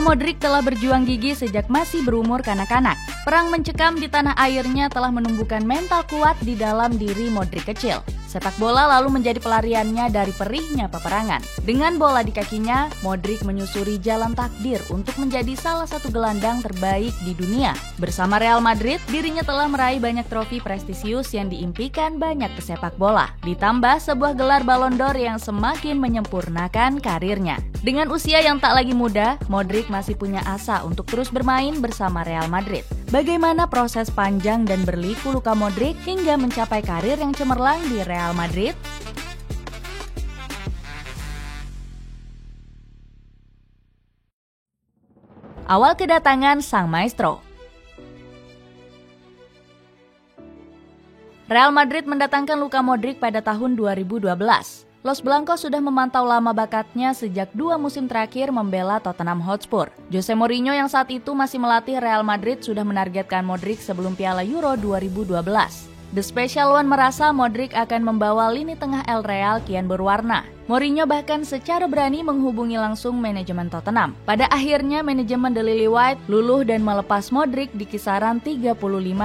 Luka Modric telah berjuang gigih sejak masih berumur kanak-kanak. Perang mencekam di tanah airnya telah menumbuhkan mental kuat di dalam diri Modric kecil. Sepak bola lalu menjadi pelariannya dari perihnya peperangan. Dengan bola di kakinya, Modric menyusuri jalan takdir untuk menjadi salah satu gelandang terbaik di dunia. Bersama Real Madrid, dirinya telah meraih banyak trofi prestisius yang diimpikan banyak pesepak bola. Ditambah sebuah gelar Ballon d'Or yang semakin menyempurnakan karirnya. Dengan usia yang tak lagi muda, Modric masih punya asa untuk terus bermain bersama Real Madrid. Bagaimana proses panjang dan berliku Luka Modric hingga mencapai karir yang cemerlang di Real Madrid? Awal kedatangan sang maestro. Real Madrid mendatangkan Luka Modric pada tahun 2012. Los Blancos sudah memantau lama bakatnya sejak 2 musim terakhir membela Tottenham Hotspur. Jose Mourinho yang saat itu masih melatih Real Madrid sudah menargetkan Modric sebelum Piala Euro 2012. The Special One merasa Modric akan membawa lini tengah El Real kian berwarna. Mourinho bahkan secara berani menghubungi langsung manajemen Tottenham. Pada akhirnya manajemen The Lily White luluh dan melepas Modric di kisaran 35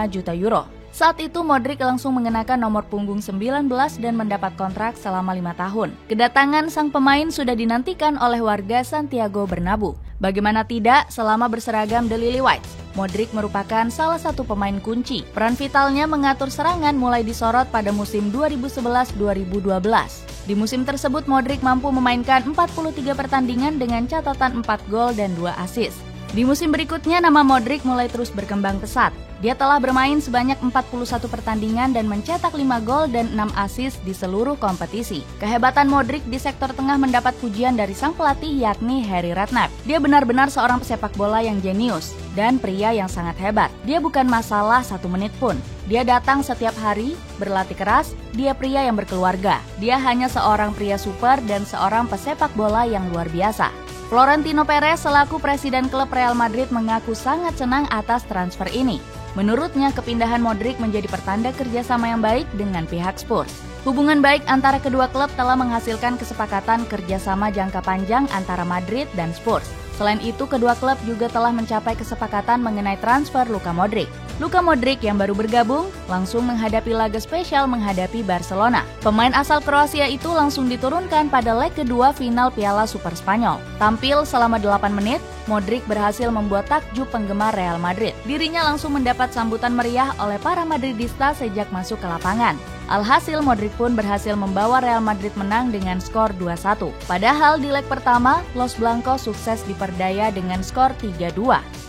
juta euro. Saat itu Modric langsung mengenakan nomor punggung 19 dan mendapat kontrak selama 5 tahun. Kedatangan sang pemain sudah dinantikan oleh warga Santiago Bernabeu. Bagaimana tidak, selama berseragam The Lily Whites, Modric merupakan salah satu pemain kunci. Peran vitalnya mengatur serangan mulai disorot pada musim 2011-2012. Di musim tersebut Modric mampu memainkan 43 pertandingan dengan catatan 4 gol dan 2 assist. Di musim berikutnya nama Modric mulai terus berkembang pesat. Dia telah bermain sebanyak 41 pertandingan dan mencetak 5 gol dan 6 assist di seluruh kompetisi. Kehebatan Modric di sektor tengah mendapat pujian dari sang pelatih yakni Harry Redknapp. Dia benar-benar seorang pesepak bola yang jenius dan pria yang sangat hebat. Dia bukan masalah 1 menit pun. Dia datang setiap hari, berlatih keras, dia pria yang berkeluarga. Dia hanya seorang pria super dan seorang pesepak bola yang luar biasa. Florentino Perez selaku presiden klub Real Madrid mengaku sangat senang atas transfer ini. Menurutnya, kepindahan Modric menjadi pertanda kerjasama yang baik dengan pihak Spurs. Hubungan baik antara kedua klub telah menghasilkan kesepakatan kerjasama jangka panjang antara Madrid dan Spurs. Selain itu, kedua klub juga telah mencapai kesepakatan mengenai transfer Luka Modric. Luka Modric yang baru bergabung langsung menghadapi laga spesial menghadapi Barcelona. Pemain asal Kroasia itu langsung diturunkan pada leg kedua final Piala Super Spanyol. Tampil selama 8 menit, Modric berhasil membuat takjub penggemar Real Madrid. Dirinya langsung mendapat sambutan meriah oleh para Madridista sejak masuk ke lapangan. Alhasil Modric pun berhasil membawa Real Madrid menang dengan skor 2-1. Padahal di leg pertama, Los Blancos sukses diperdaya dengan skor 3-2.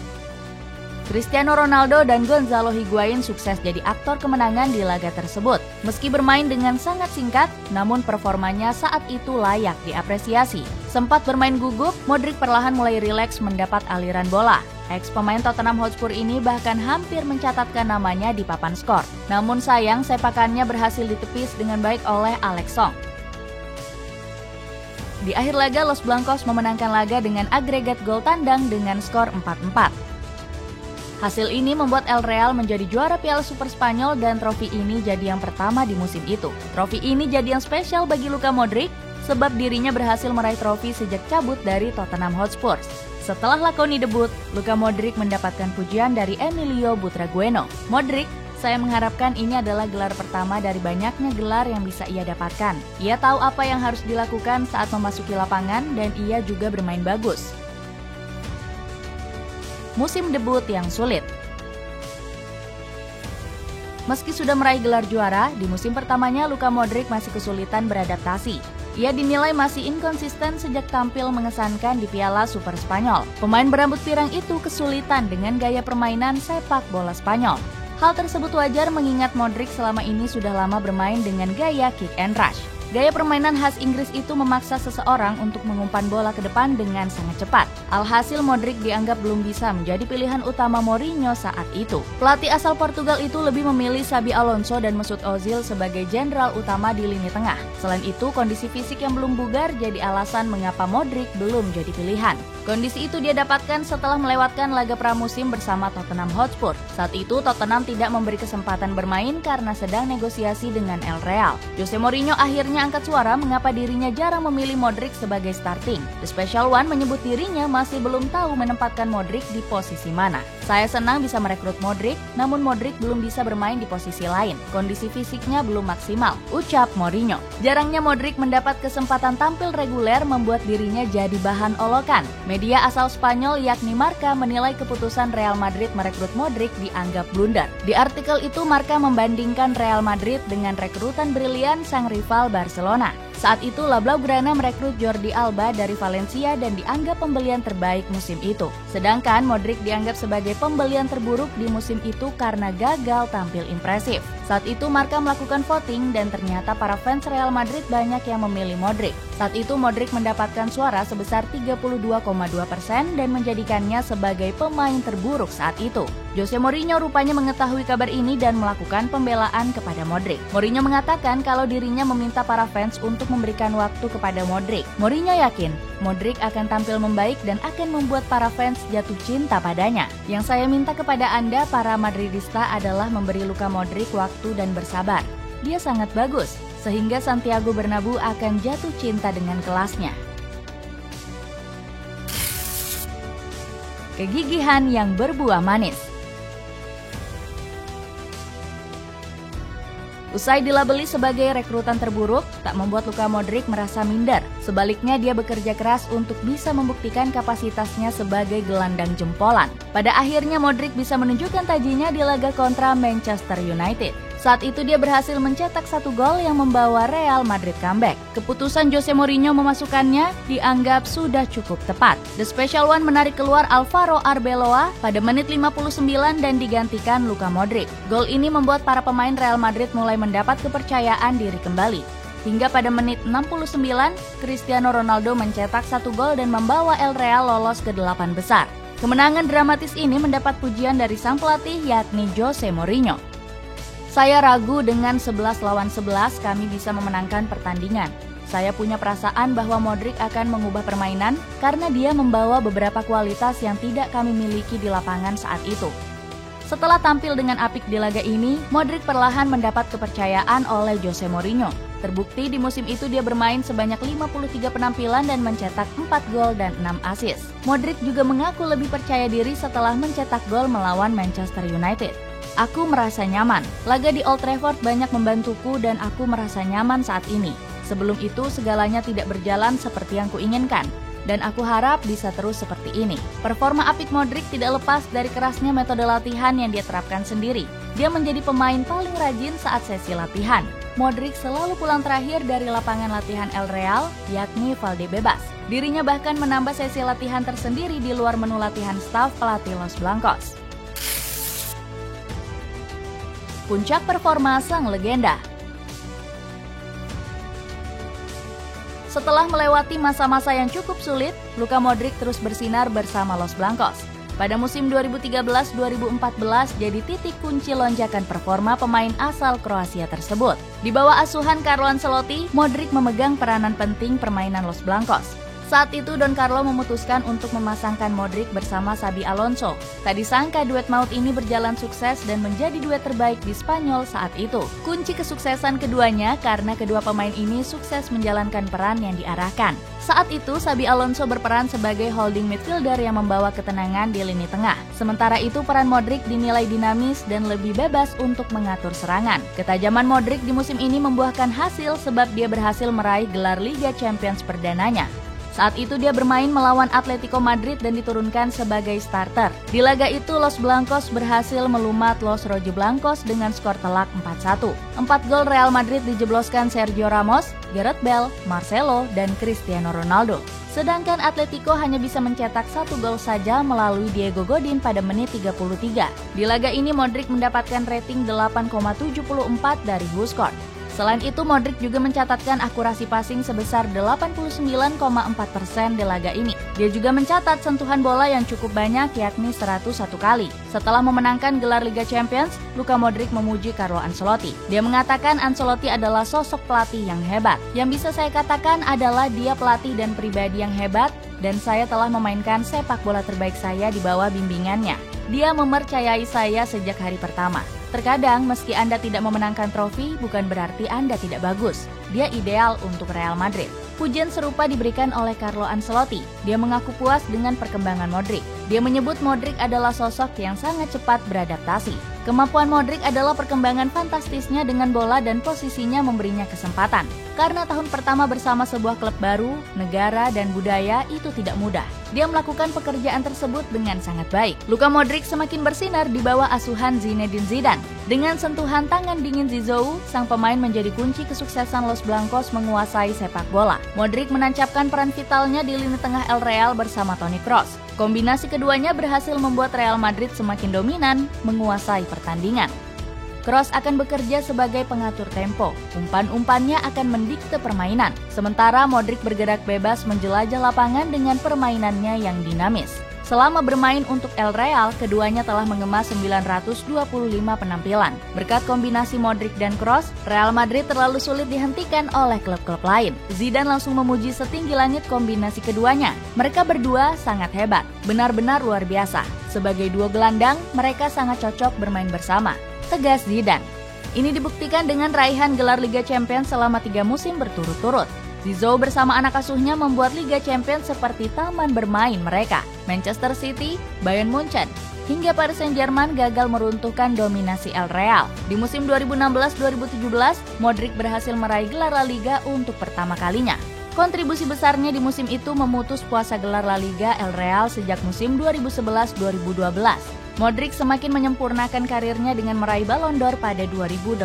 Cristiano Ronaldo dan Gonzalo Higuain sukses jadi aktor kemenangan di laga tersebut. Meski bermain dengan sangat singkat, namun performanya saat itu layak diapresiasi. Sempat bermain gugup, Modric perlahan mulai rileks mendapat aliran bola. Ex-pemain Tottenham Hotspur ini bahkan hampir mencatatkan namanya di papan skor. Namun sayang, sepakannya berhasil ditepis dengan baik oleh Alex Song. Di akhir laga, Los Blancos memenangkan laga dengan agregat gol tandang dengan skor 4-4. Hasil ini membuat El Real menjadi juara Piala Super Spanyol dan trofi ini jadi yang pertama di musim itu. Trofi ini jadi yang spesial bagi Luka Modric sebab dirinya berhasil meraih trofi sejak cabut dari Tottenham Hotspur. Setelah lakoni debut, Luka Modric mendapatkan pujian dari Emilio Butragueño. Modric, saya mengharapkan ini adalah gelar pertama dari banyaknya gelar yang bisa ia dapatkan. Ia tahu apa yang harus dilakukan saat memasuki lapangan dan ia juga bermain bagus. Musim debut yang sulit. Meski sudah meraih gelar juara, di musim pertamanya Luka Modric masih kesulitan beradaptasi. Ia dinilai masih inkonsisten sejak tampil mengesankan di Piala Super Spanyol. Pemain berambut pirang itu kesulitan dengan gaya permainan sepak bola Spanyol. Hal tersebut wajar mengingat Modric selama ini sudah lama bermain dengan gaya kick and rush. Gaya permainan khas Inggris itu memaksa seseorang untuk mengumpan bola ke depan dengan sangat cepat. Alhasil Modric dianggap belum bisa menjadi pilihan utama Mourinho saat itu. Pelatih asal Portugal itu lebih memilih Xabi Alonso dan Mesut Ozil sebagai jenderal utama di lini tengah. Selain itu, kondisi fisik yang belum bugar jadi alasan mengapa Modric belum jadi pilihan. Kondisi itu dia dapatkan setelah melewatkan laga pramusim bersama Tottenham Hotspur. Saat itu Tottenham tidak memberi kesempatan bermain karena sedang negosiasi dengan El Real. Jose Mourinho akhirnya angkat suara mengapa dirinya jarang memilih Modric sebagai starting. The Special One menyebut dirinya masih belum tahu menempatkan Modric di posisi mana. Saya senang bisa merekrut Modric, namun Modric belum bisa bermain di posisi lain. Kondisi fisiknya belum maksimal, ucap Mourinho. Jarangnya Modric mendapat kesempatan tampil reguler membuat dirinya jadi bahan olokan. Media asal Spanyol yakni Marca menilai keputusan Real Madrid merekrut Modric dianggap blunder. Di artikel itu Marca membandingkan Real Madrid dengan rekrutan brilian sang rival Barcelona. Saat itu La Blaugrana merekrut Jordi Alba dari Valencia dan dianggap pembelian terbaik musim itu. Sedangkan Modric dianggap sebagai pembelian terburuk di musim itu karena gagal tampil impresif. Saat itu Marca melakukan voting dan ternyata para fans Real Madrid banyak yang memilih Modric. Saat itu Modric mendapatkan suara sebesar 32,2% dan menjadikannya sebagai pemain terburuk saat itu. Jose Mourinho rupanya mengetahui kabar ini dan melakukan pembelaan kepada Modric. Mourinho mengatakan kalau dirinya meminta para fans untuk memberikan waktu kepada Modric. Mourinho yakin Modric akan tampil membaik dan akan membuat para fans jatuh cinta padanya. Yang saya minta kepada Anda para Madridista adalah memberi Luka Modric waktu dan bersabar. Dia sangat bagus, sehingga Santiago Bernabeu akan jatuh cinta dengan kelasnya. Kegigihan yang berbuah manis. Usai dilabeli sebagai rekrutan terburuk, tak membuat Luka Modric merasa minder. Sebaliknya dia bekerja keras untuk bisa membuktikan kapasitasnya sebagai gelandang jempolan. Pada akhirnya Modric bisa menunjukkan tajinya di laga kontra Manchester United. Saat itu dia berhasil mencetak 1 gol yang membawa Real Madrid comeback. Keputusan Jose Mourinho memasukkannya dianggap sudah cukup tepat. The Special One menarik keluar Alvaro Arbeloa pada menit 59 dan digantikan Luka Modric. Gol ini membuat para pemain Real Madrid mulai mendapat kepercayaan diri kembali. Hingga pada menit 69, Cristiano Ronaldo mencetak 1 gol dan membawa El Real lolos ke 8 besar. Kemenangan dramatis ini mendapat pujian dari sang pelatih yakni Jose Mourinho. Saya ragu dengan 11 lawan 11 kami bisa memenangkan pertandingan. Saya punya perasaan bahwa Modric akan mengubah permainan karena dia membawa beberapa kualitas yang tidak kami miliki di lapangan saat itu. Setelah tampil dengan apik di laga ini, Modric perlahan mendapat kepercayaan oleh Jose Mourinho. Terbukti di musim itu dia bermain sebanyak 53 penampilan dan mencetak 4 gol dan 6 assist. Modric juga mengaku lebih percaya diri setelah mencetak gol melawan Manchester United. Aku merasa nyaman. Laga di Old Trafford banyak membantuku dan aku merasa nyaman saat ini. Sebelum itu segalanya tidak berjalan seperti yang kuinginkan. Dan aku harap bisa terus seperti ini. Performa apik Modric tidak lepas dari kerasnya metode latihan yang dia terapkan sendiri. Dia menjadi pemain paling rajin saat sesi latihan. Modric selalu pulang terakhir dari lapangan latihan El Real, yakni Valdebebas. Dirinya bahkan menambah sesi latihan tersendiri di luar menu latihan staf pelatih Los Blancos. Puncak performa sang legenda. Setelah melewati masa-masa yang cukup sulit, Luka Modric terus bersinar bersama Los Blancos. Pada musim 2013-2014 jadi titik kunci lonjakan performa pemain asal Kroasia tersebut. Di bawah asuhan Carlo Ancelotti, Modric memegang peranan penting permainan Los Blancos. Saat itu Don Carlo memutuskan untuk memasangkan Modric bersama Xabi Alonso. Tak disangka duet maut ini berjalan sukses dan menjadi duet terbaik di Spanyol saat itu. Kunci kesuksesan keduanya karena kedua pemain ini sukses menjalankan peran yang diarahkan. Saat itu Xabi Alonso berperan sebagai holding midfielder yang membawa ketenangan di lini tengah. Sementara itu peran Modric dinilai dinamis dan lebih bebas untuk mengatur serangan. Ketajaman Modric di musim ini membuahkan hasil sebab dia berhasil meraih gelar Liga Champions perdananya. Saat itu dia bermain melawan Atletico Madrid dan diturunkan sebagai starter. Di laga itu Los Blancos berhasil melumat Los Rojiblancos dengan skor telak 4-1. 4 gol Real Madrid dijebloskan Sergio Ramos, Gareth Bale, Marcelo, dan Cristiano Ronaldo. Sedangkan Atletico hanya bisa mencetak 1 gol saja melalui Diego Godin pada menit 33. Di laga ini Modric mendapatkan rating 8,74 dari WhoScored. Selain itu, Modric juga mencatatkan akurasi passing sebesar 89,4% di laga ini. Dia juga mencatat sentuhan bola yang cukup banyak yakni 101 kali. Setelah memenangkan gelar Liga Champions, Luka Modric memuji Carlo Ancelotti. Dia mengatakan Ancelotti adalah sosok pelatih yang hebat. Yang bisa saya katakan adalah dia pelatih dan pribadi yang hebat, dan saya telah memainkan sepak bola terbaik saya di bawah bimbingannya. Dia mempercayai saya sejak hari pertama. Terkadang meski Anda tidak memenangkan trofi bukan berarti Anda tidak bagus. Dia ideal untuk Real Madrid. Pujian serupa diberikan oleh Carlo Ancelotti. Dia mengaku puas dengan perkembangan Modric. Dia menyebut Modric adalah sosok yang sangat cepat beradaptasi. Kemampuan Modric adalah perkembangan fantastisnya dengan bola dan posisinya memberinya kesempatan. Karena tahun pertama bersama sebuah klub baru, negara, dan budaya itu tidak mudah. Dia melakukan pekerjaan tersebut dengan sangat baik. Luka Modric semakin bersinar di bawah asuhan Zinedine Zidane. Dengan sentuhan tangan dingin Zizou, sang pemain menjadi kunci kesuksesan Los Blancos menguasai sepak bola. Modric menancapkan peran vitalnya di lini tengah El Real bersama Toni Kroos. Kombinasi keduanya berhasil membuat Real Madrid semakin dominan, menguasai pertandingan. Kroos akan bekerja sebagai pengatur tempo. Umpan-umpannya akan mendikte permainan. Sementara Modric bergerak bebas menjelajah lapangan dengan permainannya yang dinamis. Selama bermain untuk El Real, keduanya telah mengemas 925 penampilan. Berkat kombinasi Modric dan Kroos, Real Madrid terlalu sulit dihentikan oleh klub-klub lain. Zidane langsung memuji setinggi langit kombinasi keduanya. Mereka berdua sangat hebat, benar-benar luar biasa. Sebagai duo gelandang, mereka sangat cocok bermain bersama, tegas Zidane. Ini dibuktikan dengan raihan gelar Liga Champions selama 3 musim berturut-turut. Zizou bersama anak asuhnya membuat Liga Champions seperti taman bermain mereka. Manchester City, Bayern Munchen, hingga Paris Saint-Germain gagal meruntuhkan dominasi El Real. Di musim 2016-2017, Modric berhasil meraih gelar La Liga untuk pertama kalinya. Kontribusi besarnya di musim itu memutus puasa gelar La Liga El Real sejak musim 2011-2012. Modric semakin menyempurnakan karirnya dengan meraih Ballon d'Or pada 2018.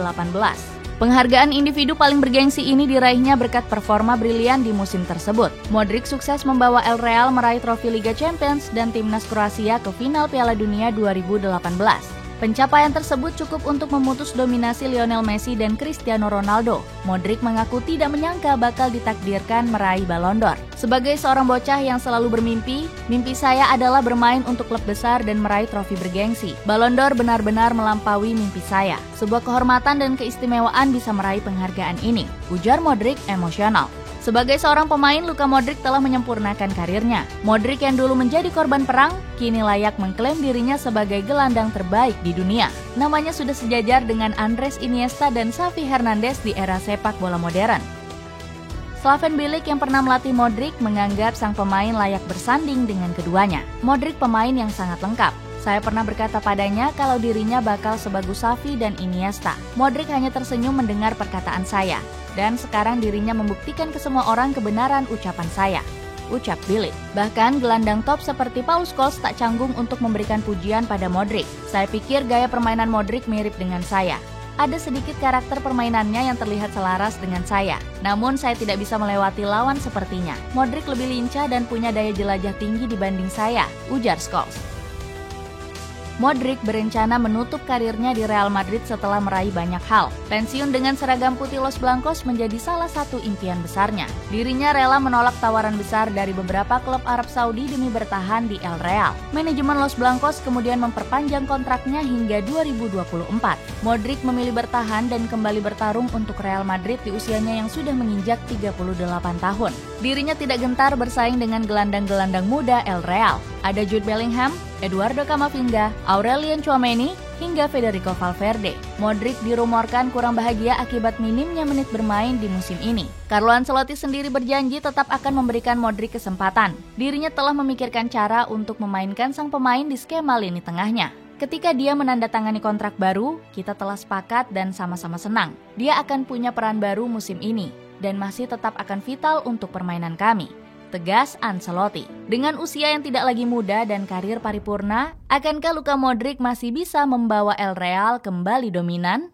Penghargaan individu paling bergengsi ini diraihnya berkat performa brilian di musim tersebut. Modric sukses membawa El Real meraih trofi Liga Champions dan timnas Kroasia ke final Piala Dunia 2018. Pencapaian tersebut cukup untuk memutus dominasi Lionel Messi dan Cristiano Ronaldo. Modric mengaku tidak menyangka bakal ditakdirkan meraih Ballon d'Or. Sebagai seorang bocah yang selalu bermimpi, mimpi saya adalah bermain untuk klub besar dan meraih trofi bergengsi. Ballon d'Or benar-benar melampaui mimpi saya. Sebuah kehormatan dan keistimewaan bisa meraih penghargaan ini, ujar Modric emosional. Sebagai seorang pemain, Luka Modric telah menyempurnakan karirnya. Modric yang dulu menjadi korban perang, kini layak mengklaim dirinya sebagai gelandang terbaik di dunia. Namanya sudah sejajar dengan Andres Iniesta dan Xavi Hernandez di era sepak bola modern. Slaven Bilic yang pernah melatih Modric menganggap sang pemain layak bersanding dengan keduanya. Modric pemain yang sangat lengkap. Saya pernah berkata padanya kalau dirinya bakal sebagus Xavi dan Iniesta. Modric hanya tersenyum mendengar perkataan saya. Dan sekarang dirinya membuktikan ke semua orang kebenaran ucapan saya, ucap Bilic. Bahkan gelandang top seperti Paul Scholes tak canggung untuk memberikan pujian pada Modric. Saya pikir gaya permainan Modric mirip dengan saya. Ada sedikit karakter permainannya yang terlihat selaras dengan saya. Namun saya tidak bisa melewati lawan sepertinya. Modric lebih lincah dan punya daya jelajah tinggi dibanding saya, ujar Scholes. Modric berencana menutup karirnya di Real Madrid setelah meraih banyak hal. Pensiun dengan seragam putih Los Blancos menjadi salah satu impian besarnya. Dirinya rela menolak tawaran besar dari beberapa klub Arab Saudi demi bertahan di El Real. Manajemen Los Blancos kemudian memperpanjang kontraknya hingga 2024. Modric memilih bertahan dan kembali bertarung untuk Real Madrid di usianya yang sudah menginjak 38 tahun. Dirinya tidak gentar bersaing dengan gelandang-gelandang muda El Real. Ada Jude Bellingham, Eduardo Camavinga, Aurelien Tchouameni, hingga Federico Valverde. Modric dirumorkan kurang bahagia akibat minimnya menit bermain di musim ini. Carlo Ancelotti sendiri berjanji tetap akan memberikan Modric kesempatan. Dirinya telah memikirkan cara untuk memainkan sang pemain di skema lini tengahnya. Ketika dia menandatangani kontrak baru, kita telah sepakat dan sama-sama senang. Dia akan punya peran baru musim ini dan masih tetap akan vital untuk permainan kami, tegas Ancelotti. Dengan usia yang tidak lagi muda dan karir paripurna, akankah Luka Modric masih bisa membawa El Real kembali dominan?